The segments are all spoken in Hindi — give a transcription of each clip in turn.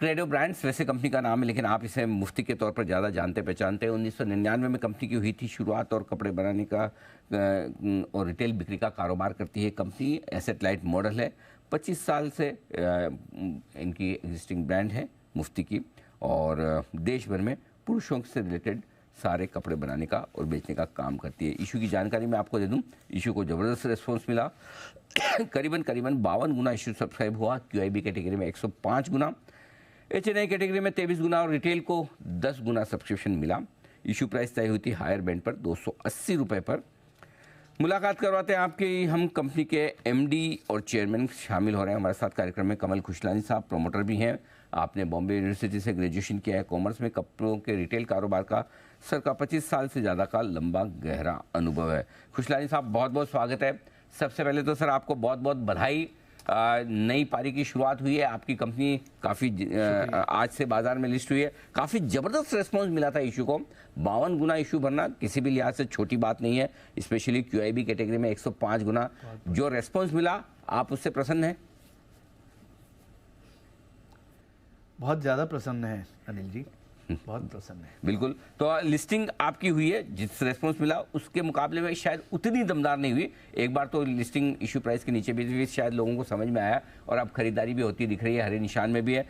क्रेडो ब्रांड्स वैसे कंपनी का नाम है, लेकिन आप इसे मुफ्ती के तौर पर ज़्यादा जानते पहचानते हैं। 1999 में कंपनी की हुई थी शुरुआत और कपड़े बनाने का और रिटेल बिक्री का कारोबार करती है कंपनी। एसेट लाइट मॉडल है। 25 साल से इनकी एग्जिस्टिंग ब्रांड है मुफ्ती की, और देश भर में पुरुषों से रिलेटेड सारे कपड़े बनाने का और बेचने का काम करती है। इशू की जानकारी मैं आपको दे दूं, इशू को ज़बरदस्त रिस्पॉन्स मिला। करीबन 52 गुना इशू सब्सक्राइब हुआ। QIB कैटेगरी में 105 गुना, HNI कैटेगरी में 23 गुना और रिटेल को 10 गुना सब्सक्रिप्शन मिला। इशू प्राइस तय हुई थी हायर बैंड पर 280 रुपये पर। मुलाकात करवाते हैं आपकी हम कंपनी के MD और चेयरमैन शामिल हो रहे हैं हमारे साथ कार्यक्रम में। कमल खुशलानी साहब प्रमोटर भी हैं। आपने बॉम्बे यूनिवर्सिटी से ग्रेजुएशन किया है, कॉमर्स में कपड़ों के रिटेल कारोबार का सर का 25 साल से ज़्यादा का लंबा गहरा अनुभव है। खुशलानी साहब बहुत बहुत स्वागत है। सबसे पहले तो सर आपको बहुत बहुत बधाई। नई पारी की शुरुआत हुई है, आपकी कंपनी काफ़ी आज से बाजार में लिस्ट हुई है। काफ़ी ज़बरदस्त रिस्पॉन्स मिला था इशू को। 52 गुना इशू भरना किसी भी लिहाज से छोटी बात नहीं है, स्पेशली QIB कैटेगरी में 105 गुना जो रिस्पॉन्स मिला, आप उससे प्रसन्न हैं? बहुत ज़्यादा प्रसन्न है अनिल जी, बहुत प्रसन्न है। बिल्कुल। तो लिस्टिंग आपकी हुई है, जिस रेस्पॉन्स मिला उसके मुकाबले में शायद उतनी दमदार नहीं हुई। एक बार तो लिस्टिंग इशू प्राइस के नीचे भी शायद लोगों को समझ में आया और अब खरीदारी भी होती दिख रही है, हरे निशान में भी है।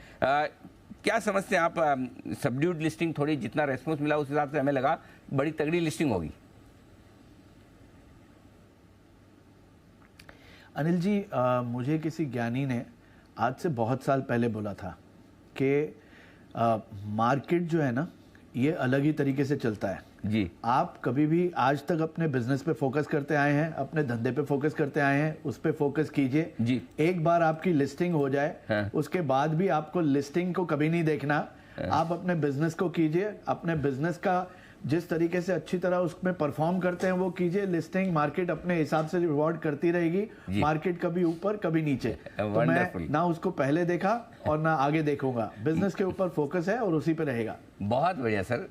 क्या समझते हैं आप? सबड्यूड लिस्टिंग थोड़ी, जितना रेस्पॉन्स मिला उस हिसाब से हमें लगा बड़ी तगड़ी लिस्टिंग होगी। अनिल जी, मुझे किसी ज्ञानी ने आज से बहुत साल पहले बोला था कि मार्केट जो है ना, ये अलग ही तरीके से चलता है जी। आप कभी भी आज तक अपने बिजनेस पे फोकस करते आए हैं, अपने धंधे पे फोकस करते आए हैं, उस पे फोकस कीजिए जी। एक बार आपकी लिस्टिंग हो जाए, हाँ। उसके बाद भी आपको लिस्टिंग को कभी नहीं देखना। आप अपने बिजनेस को कीजिए, अपने बिजनेस का जिस तरीके से अच्छी तरह उसमें परफॉर्म करते हैं वो कीजिए। लिस्टिंग मार्केट अपने हिसाब से रिवॉर्ड करती रहेगी। मार्केट कभी ऊपर कभी नीचे, तो मैं ना उसको पहले देखा और ना आगे देखूंगा। बिजनेस के ऊपर फोकस है और उसी पे रहेगा। बहुत बढ़िया सर,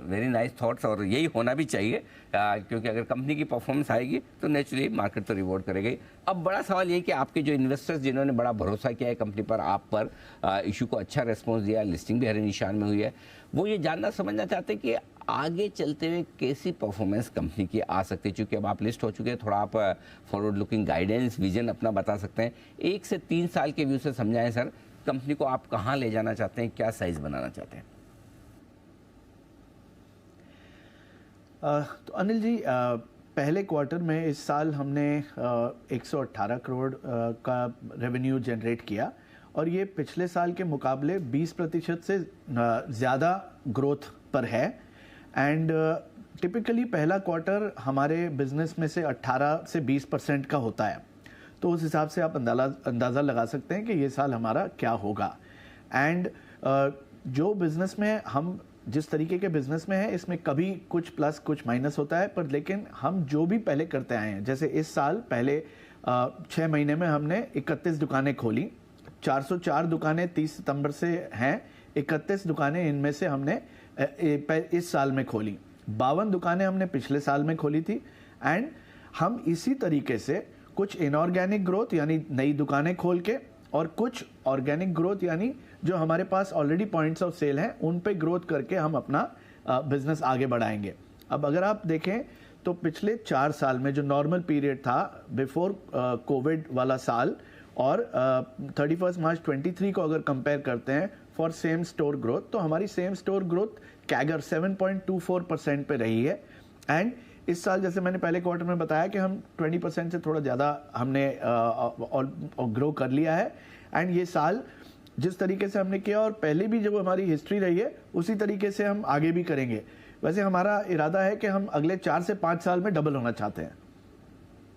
वेरी नाइस थॉट्स, और यही होना भी चाहिए, क्योंकि अगर कंपनी की परफॉर्मेंस आएगी तो नेचुरली मार्केट तो रिवॉर्ड करेगी। अब बड़ा सवाल ये कि आपके जो इन्वेस्टर्स जिन्होंने बड़ा भरोसा किया है कंपनी पर, आप पर, इशू को अच्छा रेस्पॉन्स दिया, लिस्टिंग भी हरे निशान में हुई है, वो ये जानना समझना चाहते हैं कि आगे चलते हुए कैसी परफॉर्मेंस कंपनी की आ सकती है। चूँकि अब आप लिस्ट हो चुके हैं, थोड़ा आप फॉरवर्ड लुकिंग गाइडेंस, विजन अपना बता सकते हैं। 1 से 3 साल के व्यू से समझाएं सर, कंपनी को आप कहाँ ले जाना चाहते हैं, क्या साइज बनाना चाहते हैं? तो अनिल जी, पहले क्वार्टर में इस साल हमने 118 करोड़ का रेवेन्यू जनरेट किया और ये पिछले साल के मुकाबले 20% से ज़्यादा ग्रोथ पर है। एंड टिपिकली पहला क्वार्टर हमारे बिजनेस में से 18 से 20% का होता है, तो उस हिसाब से आप अंदाज़ा लगा सकते हैं कि ये साल हमारा क्या होगा। एंड जो बिज़नेस में हम जिस तरीके के बिजनेस में है, इसमें कभी कुछ प्लस कुछ माइनस होता है, पर लेकिन हम जो भी पहले करते आए हैं, जैसे इस साल पहले 6 महीने में हमने 31 दुकानें खोली। 404 दुकानें 30 सितंबर से हैं, 31 दुकानें इनमें से हमने इस साल में खोली। 52 दुकानें हमने पिछले साल में खोली थी। एंड हम इसी तरीके से कुछ इनऑर्गेनिक ग्रोथ यानी नई दुकानें खोल के, और कुछ ऑर्गेनिक ग्रोथ यानी जो हमारे पास ऑलरेडी पॉइंट्स ऑफ सेल हैं उन पे ग्रोथ करके हम अपना बिजनेस आगे बढ़ाएंगे। अब अगर आप देखें तो पिछले 4 साल में जो नॉर्मल पीरियड था बिफोर कोविड वाला साल और 31 मार्च 23 को अगर कंपेयर करते हैं फॉर सेम स्टोर ग्रोथ, तो हमारी सेम स्टोर ग्रोथ कैगर 7.24% पे रही है। एंड इस साल जैसे मैंने पहले क्वार्टर में बताया कि हम 20% से थोड़ा ज़्यादा हमने ग्रो कर लिया है। एंड ये साल जिस तरीके से हमने किया और पहले भी जो हमारी हिस्ट्री रही है उसी तरीके से हम आगे भी करेंगे। वैसे हमारा इरादा है कि हम अगले 4 से 5 साल में डबल होना चाहते हैं।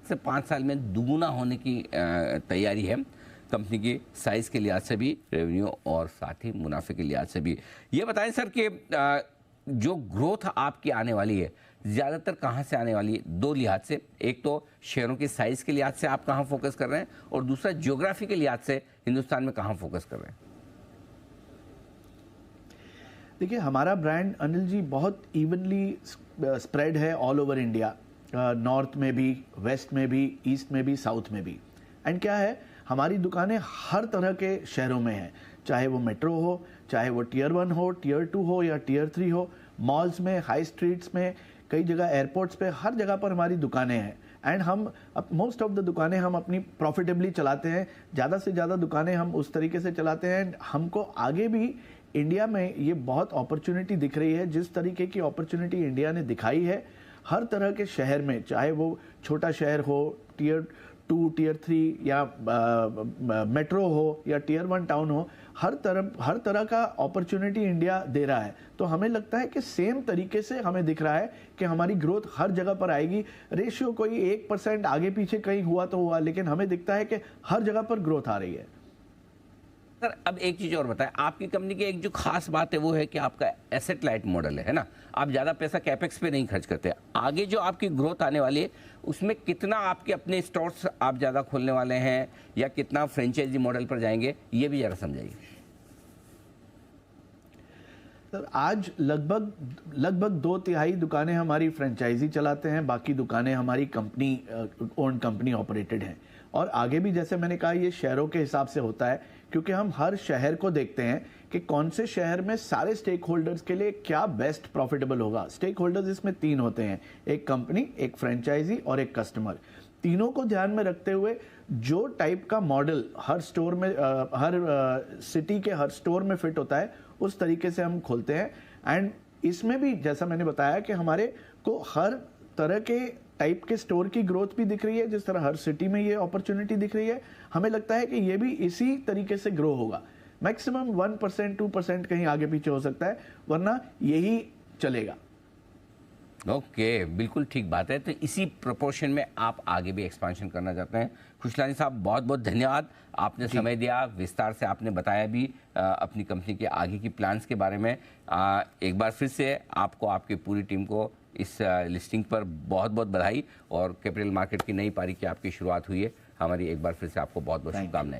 से 5 साल में दुगुना होने की तैयारी है कंपनी की, साइज़ के लिहाज से भी, रेवेन्यू और साथ ही मुनाफे के लिहाज से भी। ये बताएं सर कि जो ग्रोथ आपकी आने वाली है ज़्यादातर कहाँ से आने वाली है? 2 लिहाज से, एक तो शेयरों की साइज़ के लिहाज से आप कहाँ फोकस कर रहे हैं, और दूसरा ज्योग्राफी के लिहाज से हिंदुस्तान में कहाँ फोकस कर रहे हैं? देखिए, हमारा ब्रांड अनिल जी बहुत इवनली स्प्रेड है ऑल ओवर इंडिया, नॉर्थ में भी, वेस्ट में भी, ईस्ट में भी, साउथ में भी। एंड क्या है, हमारी दुकानें हर तरह के शहरों में हैं, चाहे वो मेट्रो हो, चाहे वो टियर 1 हो, टियर 2 हो या टियर 3 हो, मॉल्स में, हाई स्ट्रीट्स में, कई जगह एयरपोर्ट्स पे, हर जगह पर हमारी दुकानें हैं। एंड हम मोस्ट ऑफ द दुकानें हम अपनी प्रॉफिटेबली चलाते हैं, ज़्यादा से ज़्यादा दुकानें हम उस तरीके से चलाते हैं। हमको आगे भी इंडिया में ये बहुत अपॉर्चुनिटी दिख रही है, जिस तरीके की अपॉर्चुनिटी इंडिया ने दिखाई है हर तरह के शहर में, चाहे वो छोटा शहर हो, टियर 2, टियर 3 या मेट्रो हो या टियर 1 टाउन हो, हर तरह का अपॉर्चुनिटी इंडिया दे रहा है। तो हमें लगता है कि सेम तरीके से हमें दिख रहा है कि हमारी ग्रोथ हर जगह पर आएगी। रेशियो कोई 1% आगे पीछे कहीं हुआ तो हुआ, लेकिन हमें दिखता है कि हर जगह पर ग्रोथ आ रही है। सर अब एक चीज़ और बताएं, आपकी कंपनी की एक जो खास बात है वो है कि आपका एसेट लाइट मॉडल है ना, आप ज़्यादा पैसा कैपेक्स पे नहीं खर्च करते। आगे जो आपकी ग्रोथ आने वाली है उसमें कितना आपके अपने स्टोर्स आप ज़्यादा खोलने वाले हैं या कितना फ्रेंचाइजी मॉडल पर जाएंगे, ये भी ज़रा समझाइए। सर आज लगभग 2/3 दुकानें हमारी फ्रेंचाइजी चलाते हैं, बाकी दुकानें हमारी कंपनी ओन कंपनी ऑपरेटेड हैं। और आगे भी जैसे मैंने कहा ये शहरों के हिसाब से होता है, क्योंकि हम हर शहर को देखते हैं कि कौन से शहर में सारे स्टेक होल्डर्स के लिए क्या बेस्ट प्रॉफिटेबल होगा। स्टेक होल्डर्स इसमें 3 होते हैं, एक कंपनी, एक फ्रेंचाइजी और एक कस्टमर। तीनों को ध्यान में रखते हुए जो टाइप का मॉडल हर स्टोर में हर सिटी के हर स्टोर में फिट होता है उस तरीके से हम खोलते हैं। एंड इसमें भी जैसा मैंने बताया कि हमारे को हर तरह के टाइप के स्टोर की ग्रोथ भी दिख रही है, जिस तरह हर सिटी में ये अपॉर्चुनिटी दिख रही है। हमें लगता है कि ये भी इसी तरीके से ग्रो होगा। मैक्सिमम 1% 2% कहीं आगे पीछे हो सकता है, वरना यही चलेगा। ओके, बिल्कुल ठीक बात है। तो इसी प्रोपोर्शन में आप आगे भी एक्सपेंशन करना चाहते हैं। खुशलानी साहब बहुत बहुत धन्यवाद, आपने समय दिया, विस्तार से आपने बताया भी अपनी कंपनी के आगे की प्लान्स के बारे में। एक बार फिर से आपको, आपकी पूरी टीम को इस लिस्टिंग पर बहुत बहुत बधाई, और कैपिटल मार्केट की नई पारी की आपकी शुरुआत हुई है। हमारी एक बार फिर से आपको बहुत बहुत शुभकामनाएं।